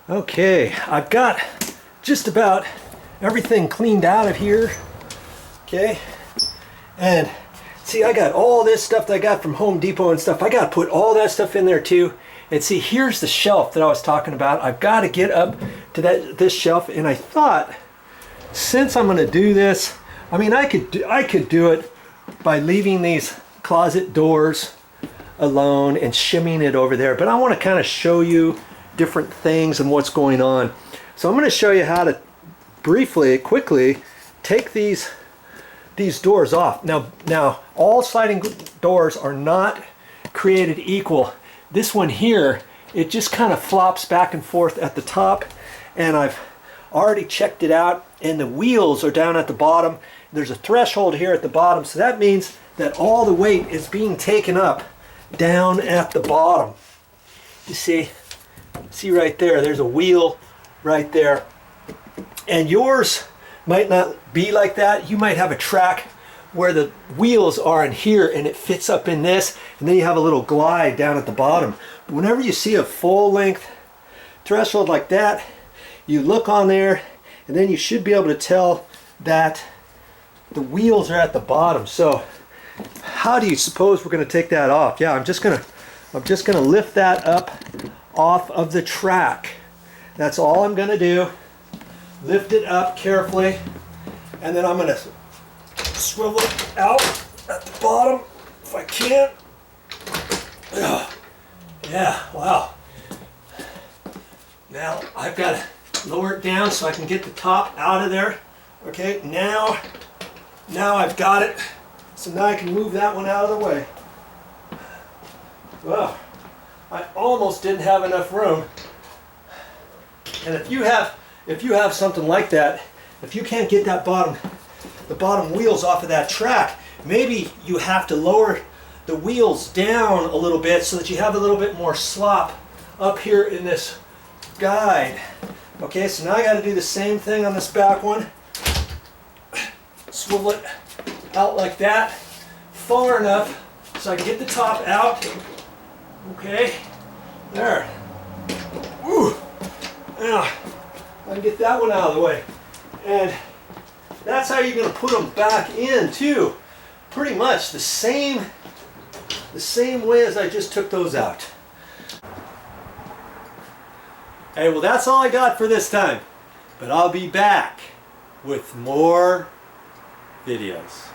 Okay, I've got just about everything cleaned out of here. Okay, and see, I got all this stuff that I got from Home Depot and stuff. I got to put all that stuff in there too. And see, here's the shelf that I was talking about. I've got to get up to this shelf, and I thought, since I'm going to do this, I mean, I could do it by leaving these closet doors alone and shimmying it over there. But I want to kind of show you different things and what's going on. So I'm going to show you how to quickly take these doors off. Now all sliding doors are not created equal. This one here, it just kind of flops back and forth at the top, and I've already checked it out, and the wheels are down at the bottom. There's a threshold here at the bottom, so that means that all the weight is being taken up down at the bottom. You see right there, there's a wheel right there. And yours might not be like that. You might have a track where the wheels are in here and it fits up in this, and then you have a little glide down at the bottom. But whenever you see a full length threshold like that, you look on there, and then you should be able to tell that the wheels are at the bottom. So how do you suppose we're going to take that off? Yeah, I'm just gonna lift that up off of the track. That's all I'm going to do. Lift it up carefully, and then I'm going to swivel it out at the bottom if I can. Yeah, wow. Now I've got to lower it down so I can get the top out of there. Okay, now I've got it. So now I can move that one out of the way. Well, I almost didn't have enough room. And if you have something like that, if you can't get the bottom wheels off of that track, maybe you have to lower the wheels down a little bit so that you have a little bit more slop up here in this guide. Okay, so now I got to do the same thing on this back one. Swivel it out like that, far enough so I can get the top out. Okay, there. Woo. Now I can get that one out of the way, and that's how you're going to put them back in too. Pretty much the same way as I just took those out. Hey, well, that's all I got for this time, but I'll be back with more videos.